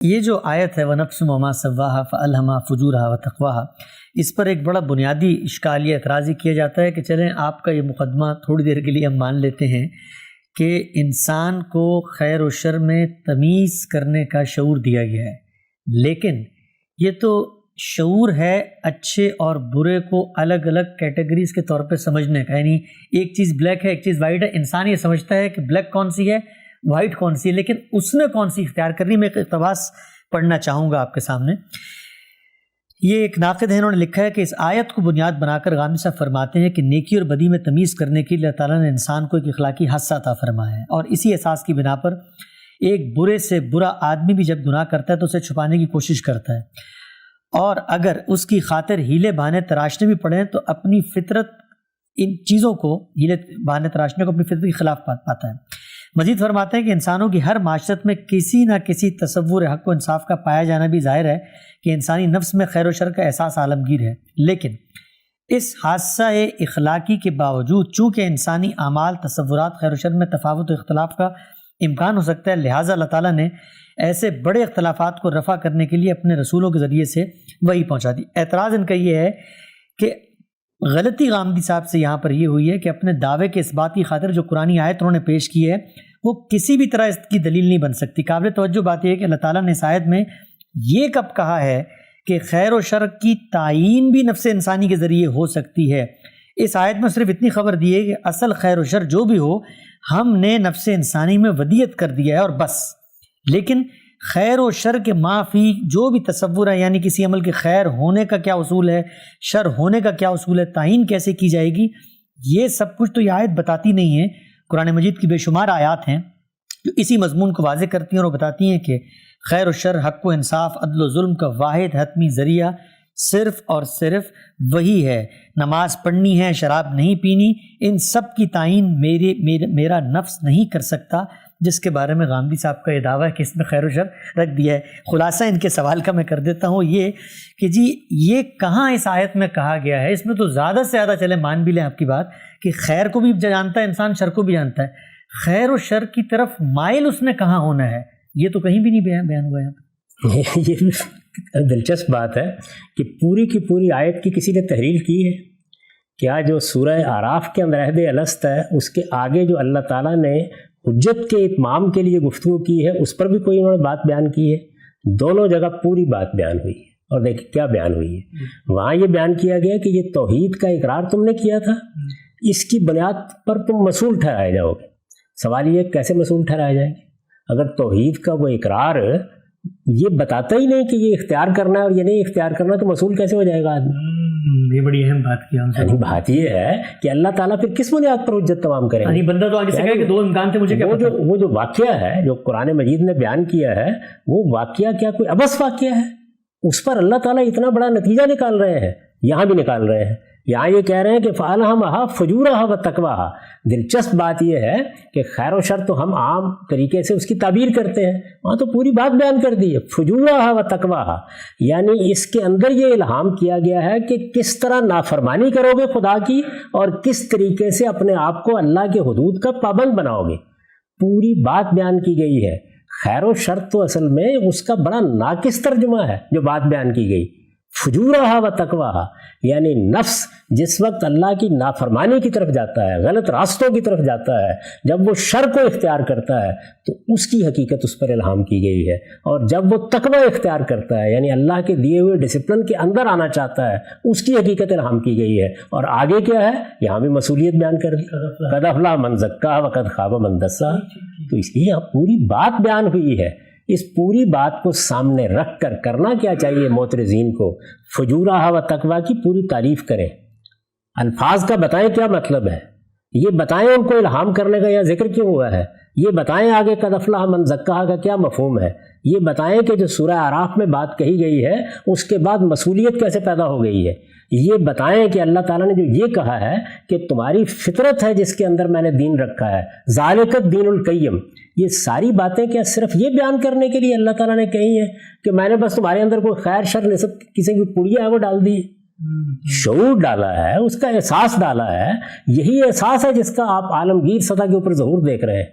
یہ جو آیت ہے وَنَفْسٌ وَمَا سَوَّاهَا فَأَلْهَمَهَا فُجُورَهَا وَتَقْوَاهَا، اس پر ایک بڑا بنیادی اشکال یہ اعتراضی کیا جاتا ہے کہ چلیں آپ کا یہ مقدمہ تھوڑی دیر کے لیے ہم مان لیتے ہیں کہ انسان کو خیر و شر میں تمیز کرنے کا شعور دیا گیا ہے، لیکن یہ تو شعور ہے اچھے اور برے کو الگ الگ کیٹیگریز کے طور پہ سمجھنے کا، یعنی ایک چیز بلیک ہے ایک چیز وائٹ ہے، انسان یہ سمجھتا ہے کہ بلیک کون سی ہے وائٹ کون سی ہے، لیکن اس نے کون سی اختیار کرنی۔ میں ایک اقتباس پڑھنا چاہوں گا آپ کے سامنے۔ یہ ایک ناقد ہے، انہوں نے لکھا ہے کہ اس آیت کو بنیاد بنا کر غامدی صاحب فرماتے ہیں کہ نیکی اور بدی میں تمیز کرنے کے لیے اللہ تعالیٰ نے انسان کو ایک اخلاقی حصہ عطا فرمایا ہے، اور اسی احساس کی بنا پر ایک برے سے برا آدمی بھی جب گناہ کرتا ہے تو اسے چھپانے کی کوشش کرتا ہے، اور اگر اس کی خاطر ہیلے بہانے تراشنے بھی پڑیں تو اپنی فطرت ان چیزوں کو، ہیلے بہانے تراشنے کو اپنی فطرت کے خلاف پاتا ہے۔ مزید فرماتے ہیں کہ انسانوں کی ہر معاشرت میں کسی نہ کسی تصور حق و انصاف کا پایا جانا بھی ظاہر ہے کہ انسانی نفس میں خیر و شر کا احساس عالمگیر ہے، لیکن اس حادثہ اخلاقی کے باوجود چونکہ انسانی اعمال تصورات خیر و شر میں تفاوت و اختلاف کا امکان ہو سکتا ہے، لہٰذا اللہ تعالیٰ نے ایسے بڑے اختلافات کو رفع کرنے کے لیے اپنے رسولوں کے ذریعے سے وحی پہنچا دی۔ اعتراض ان کا یہ ہے کہ غلطی غامدی صاحب سے یہاں پر یہ ہوئی ہے کہ اپنے دعوے کے اس بات کی خاطر جو قرآنی آیت انہوں نے پیش کی ہے وہ کسی بھی طرح اس کی دلیل نہیں بن سکتی۔ قابل توجہ بات یہ ہے کہ اللہ تعالیٰ نے اس آیت میں یہ کب کہا ہے کہ خیر و شر کی تعیین بھی نفس انسانی کے ذریعے ہو سکتی ہے؟ اس آیت میں صرف اتنی خبر دی ہے کہ اصل خیر و شر جو بھی ہو ہم نے نفس انسانی میں ودیت کر دیا ہے اور بس، لیکن خیر و شر کے معافی جو بھی تصور ہے، یعنی کسی عمل کے خیر ہونے کا کیا اصول ہے، شر ہونے کا کیا اصول ہے، تعین کیسے کی جائے گی، یہ سب کچھ تو یہ آیت بتاتی نہیں ہے۔ قرآن مجید کی بے شمار آیات ہیں جو اسی مضمون کو واضح کرتی ہیں اور وہ بتاتی ہیں کہ خیر و شر، حق و انصاف، عدل و ظلم کا واحد حتمی ذریعہ صرف اور صرف وہی ہے۔ نماز پڑھنی ہے، شراب نہیں پینی، ان سب کی تعین میرا نفس نہیں کر سکتا، جس کے بارے میں غامدی صاحب کا یہ دعویٰ ہے کہ اس میں خیر و شر رکھ دیا ہے۔ خلاصہ ان کے سوال کا میں کر دیتا ہوں یہ کہ جی یہ کہاں اس آیت میں کہا گیا ہے؟ اس میں تو زیادہ سے زیادہ چلے مان بھی لیں آپ کی بات کہ خیر کو بھی جانتا ہے انسان، شر کو بھی جانتا ہے، خیر و شر کی طرف مائل اس نے کہاں ہونا ہے؟ یہ تو کہیں بھی نہیں بیان ہوا ہے۔ یہ دلچسپ بات ہے کہ پوری کی پوری آیت کی کسی نے تحلیل کی ہے کیا؟ جو سورہ اعراف کے اندر عہد الست ہے اس کے آگے جو اللہ تعالیٰ نے حجت کے اتمام کے لیے گفتگو کی ہے اس پر بھی کوئی انہوں نے بات بیان کی ہے؟ دونوں جگہ پوری بات بیان ہوئی ہے، اور دیکھیں کیا بیان ہوئی ہے۔ وہاں یہ بیان کیا گیا کہ یہ توحید کا اقرار تم نے کیا تھا، اس کی بنیاد پر تم مسئول ٹھہرائے جاؤ گے۔ سوال یہ کیسے مسئول ٹھہرائے جائیں گے؟ اگر توحید کا وہ اقرار یہ بتاتا ہی نہیں کہ یہ اختیار کرنا ہے اور یہ نہیں اختیار کرنا، تو مسئول کیسے ہو جائے گا آدمی؟ یہ بڑی اہم بات کی ہم سے۔ بات یہ ہے کہ اللہ تعالیٰ پھر کس بنیاد پر حجت تمام کرے گا؟ بندہ تو آگے سے کہے کہ دو امکان تھے، مجھے کیا پتہ؟ وہ جو واقعہ ہے جو قرآن مجید نے بیان کیا ہے وہ واقعہ کیا کوئی عبث واقعہ ہے؟ اس پر اللہ تعالیٰ اتنا بڑا نتیجہ نکال رہے ہیں، یہاں بھی نکال رہے ہیں۔ یہاں یہ کہہ رہے ہیں کہ فَأَلْهَمَهَا فُجُورَهَا وَتَقْوَاهَا۔ دلچسپ بات یہ ہے کہ خیر و شر تو ہم عام طریقے سے اس کی تعبیر کرتے ہیں، وہاں تو پوری بات بیان کر دی ہے، فُجُورَهَا وَتَقْوَاهَا، یعنی اس کے اندر یہ الہام کیا گیا ہے کہ کس طرح نافرمانی کرو گے خدا کی اور کس طریقے سے اپنے آپ کو اللہ کے حدود کا پابند بناؤ گے۔ پوری بات بیان کی گئی ہے۔ خیر و شر تو اصل میں اس کا بڑا ناقص ترجمہ ہے جو بات بیان کی گئی، فجورہا و تقواہا، یعنی نفس جس وقت اللہ کی نافرمانی کی طرف جاتا ہے، غلط راستوں کی طرف جاتا ہے، جب وہ شر کو اختیار کرتا ہے تو اس کی حقیقت اس پر الہام کی گئی ہے، اور جب وہ تقوی اختیار کرتا ہے یعنی اللہ کے دیے ہوئے ڈسپلن کے اندر آنا چاہتا ہے اس کی حقیقت الہام کی گئی ہے۔ اور آگے کیا ہے؟ یہاں بھی مسئولیت بیان کر دی، قد افلح من زکاہا وقد خاب من دساہا۔ تو اس لیے یہاں پوری بات بیان ہوئی ہے۔ اس پوری بات کو سامنے رکھ کر کرنا کیا چاہیے معترضین کو؟ فجورہا و تقویٰ کی پوری تعریف کریں، الفاظ کا بتائیں کیا مطلب ہے، یہ بتائیں ان کو الہام کرنے کا یا ذکر کیوں ہوا ہے، یہ بتائیں آگے قد افلح من زکاہا کا کیا مفہوم ہے، یہ بتائیں کہ جو سورہ اعراف میں بات کہی گئی ہے اس کے بعد مسئولیت کیسے پیدا ہو گئی ہے، یہ بتائیں کہ اللہ تعالیٰ نے جو یہ کہا ہے کہ تمہاری فطرت ہے جس کے اندر میں نے دین رکھا ہے، ذالک الدین القیم، یہ ساری باتیں کیا صرف یہ بیان کرنے کے لیے اللہ تعالیٰ نے کہی ہیں کہ میں نے بس تمہارے اندر کوئی خیر شر نسبت کسی کی پڑیا ہے وہ ڈال دی؟ شعور ڈالا ہے، اس کا احساس ڈالا ہے. یہی احساس ہے جس کا آپ عالمگیر سطح کے اوپر ظہور دیکھ رہے ہیں.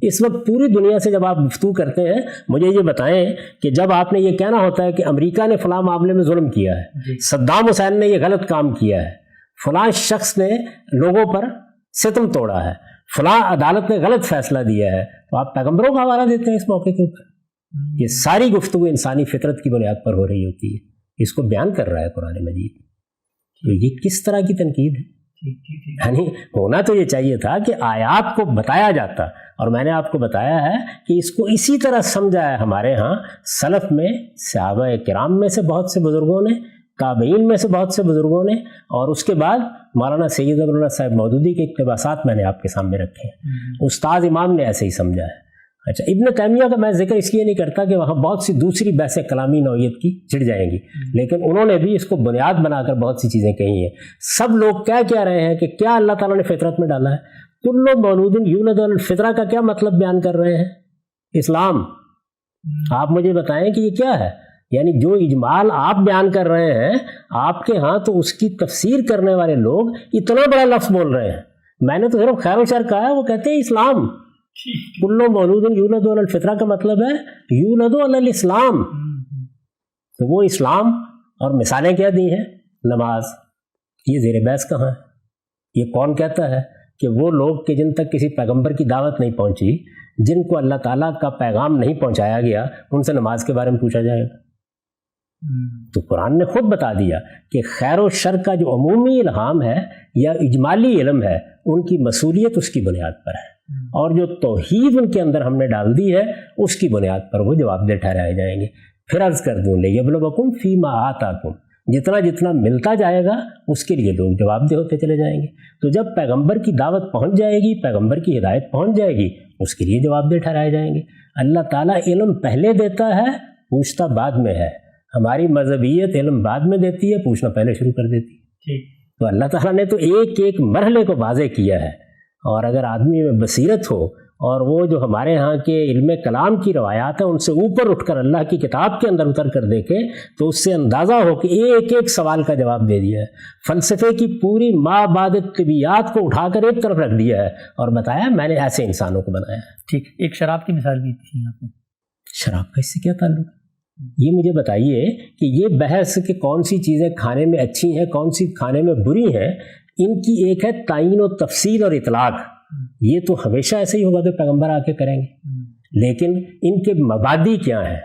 اس وقت پوری دنیا سے جب آپ گفتگو کرتے ہیں، مجھے یہ بتائیں کہ جب آپ نے یہ کہنا ہوتا ہے کہ امریکہ نے فلاں معاملے میں ظلم کیا ہے، صدام حسین نے یہ غلط کام کیا ہے، فلاں شخص نے لوگوں پر ستم توڑا ہے، فلاں عدالت نے غلط فیصلہ دیا ہے، تو آپ پیغمبروں کا حوالہ دیتے ہیں اس موقع کے اوپر. یہ ساری گفتگو انسانی فطرت کی بنیاد پر ہو رہی ہوتی ہے. اس کو بیان کر رہا ہے قرآن مجید. تو یہ کس طرح کی تنقید ہے؟ یعنی ہونا تو یہ چاہیے تھا کہ آیات کو بتایا جاتا، اور میں نے آپ کو بتایا ہے کہ اس کو اسی طرح سمجھا ہے ہمارے ہاں سلف میں، صحابہ کرام میں سے بہت سے بزرگوں نے، تابعین میں سے بہت سے بزرگوں نے، اور اس کے بعد مولانا سید ابواللہ صاحب مودودی کے اقتباسات میں نے آپ کے سامنے رکھے ہیں. استاد امام نے ایسے ہی سمجھا ہے. اچھا، ابن تیمیہ کا میں ذکر اس لیے نہیں کرتا کہ وہاں بہت سی دوسری بحثیں کلامی نوعیت کی چھڑ جائیں گی، لیکن انہوں نے بھی اس کو بنیاد بنا کر بہت سی چیزیں کہی ہیں. سب لوگ کیا رہے ہیں کہ کیا اللہ تعالیٰ نے فطرت میں ڈالا ہے. کل مولود یولد علی الفطرہ کا کیا مطلب بیان کر رہے ہیں؟ اسلام. آپ مجھے بتائیں کہ یہ کیا ہے. یعنی جو اجمال آپ بیان کر رہے ہیں آپ کے ہاں، تو اس کی تفسیر کرنے والے لوگ اتنا بڑا لفظ بول رہے ہیں. میں نے تو صرف خیر و شر کہا ہے، وہ کہتے ہیں اسلام. کل مولود یولد علی الفطرہ کا مطلب ہے یولد علی الاسلام. تو وہ اسلام اور مثالیں کیا دی ہیں؟ نماز. یہ زیر بحث کہاں ہے؟ یہ کون کہتا ہے کہ وہ لوگ کہ جن تک کسی پیغمبر کی دعوت نہیں پہنچی، جن کو اللہ تعالیٰ کا پیغام نہیں پہنچایا گیا، ان سے نماز کے بارے میں پوچھا جائے گا؟ تو قرآن نے خود بتا دیا کہ خیر و شر کا جو عمومی الہام ہے یا اجمالی علم ہے، ان کی مسئولیت اس کی بنیاد پر ہے، اور جو توحید ان کے اندر ہم نے ڈال دی ہے اس کی بنیاد پر وہ جواب دہ ٹھہرائے جائیں گے. پھر عرض کر دوں لیبلوکم فیما آتاکم، جتنا جتنا ملتا جائے گا اس کے لیے لوگ جواب دہ ہوتے چلے جائیں گے. تو جب پیغمبر کی دعوت پہنچ جائے گی، پیغمبر کی ہدایت پہنچ جائے گی، اس کے لیے جواب دہ ٹھہرائے جائیں گے. اللہ تعالیٰ علم پہلے دیتا ہے، پوچھتا بعد میں ہے. ہماری مذہبیت علم بعد میں دیتی ہے، پوچھنا پہلے شروع کر دیتی ہے. تو اللہ تعالیٰ نے تو ایک ایک مرحلے کو واضح کیا ہے. اور اگر آدمی میں بصیرت ہو اور وہ جو ہمارے ہاں کے علم کلام کی روایات ہیں ان سے اوپر اٹھ کر اللہ کی کتاب کے اندر اتر کر دیکھے، تو اس سے اندازہ ہو کہ ایک ایک سوال کا جواب دے دیا ہے. فلسفے کی پوری ما بعد طبیعیات کو اٹھا کر ایک طرف رکھ دیا ہے اور بتایا میں نے ایسے انسانوں کو بنایا ہے. ٹھیک. ایک شراب کی مثال بھی تھی آپ نے. شراب کا اس سے کیا تعلق ہے؟ یہ مجھے بتائیے کہ یہ بحث کہ کون سی چیزیں کھانے میں اچھی ہیں، کون سی کھانے میں بری ہیں، ان کی ایک ہے تعین و تفصیل اور اطلاق. یہ تو ہمیشہ ایسے ہی ہوگا کہ پیغمبر آ کے کریں گے. لیکن ان کے مبادی کیا ہیں،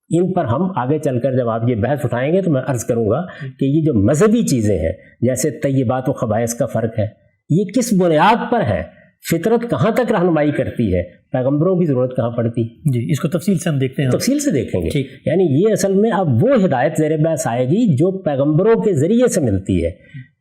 ان پر ہم آگے چل کر جب آپ یہ بحث اٹھائیں گے تو میں عرض کروں گا کہ یہ جو مذہبی چیزیں ہیں جیسے طیبات و خبائث کا فرق ہے، یہ کس بنیاد پر ہے، فطرت کہاں تک رہنمائی کرتی ہے، پیغمبروں کی ضرورت کہاں پڑتی. جی، اس کو تفصیل سے ہم دیکھتے ہیں، تفصیل سے دیکھیں گے. یعنی یہ اصل میں اب وہ ہدایت زیر بحث آئے گی جو پیغمبروں کے ذریعے سے ملتی ہے.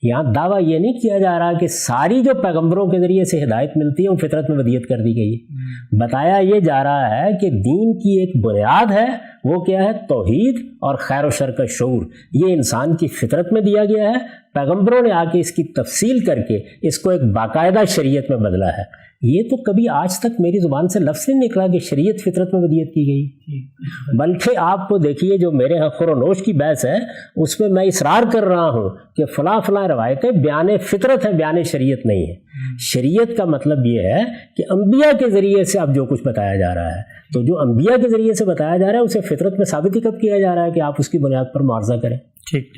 یہاں دعویٰ یہ نہیں کیا جا رہا کہ ساری جو پیغمبروں کے ذریعے سے ہدایت ملتی ہے وہ فطرت میں ودیت کر دی گئی ہے. بتایا یہ جا رہا ہے کہ دین کی ایک بنیاد ہے، وہ کیا ہے؟ توحید اور خیر و شر کا شعور. یہ انسان کی فطرت میں دیا گیا ہے. پیغمبروں نے آ کے اس کی تفصیل کر کے اس کو ایک باقاعدہ شریعت میں بدلا ہے. یہ تو کبھی آج تک میری زبان سے لفظ نہیں نکلا کہ شریعت فطرت میں ودیت کی گئی. بلکہ آپ کو دیکھیے جو میرے ہاں خور و نوش کی بحث ہے اس میں میں اصرار کر رہا ہوں کہ فلاں فلاں روایتیں بیان فطرت ہیں، بیان شریعت نہیں ہے. شریعت کا مطلب یہ ہے کہ انبیاء کے ذریعے سے اب جو کچھ بتایا جا رہا ہے، تو جو انبیاء کے ذریعے سے بتایا جا رہا ہے اسے فطرت میں ثابت ہی کب کیا جا رہا ہے کہ آپ اس کی بنیاد پر معارضہ کریں. ٹھیک.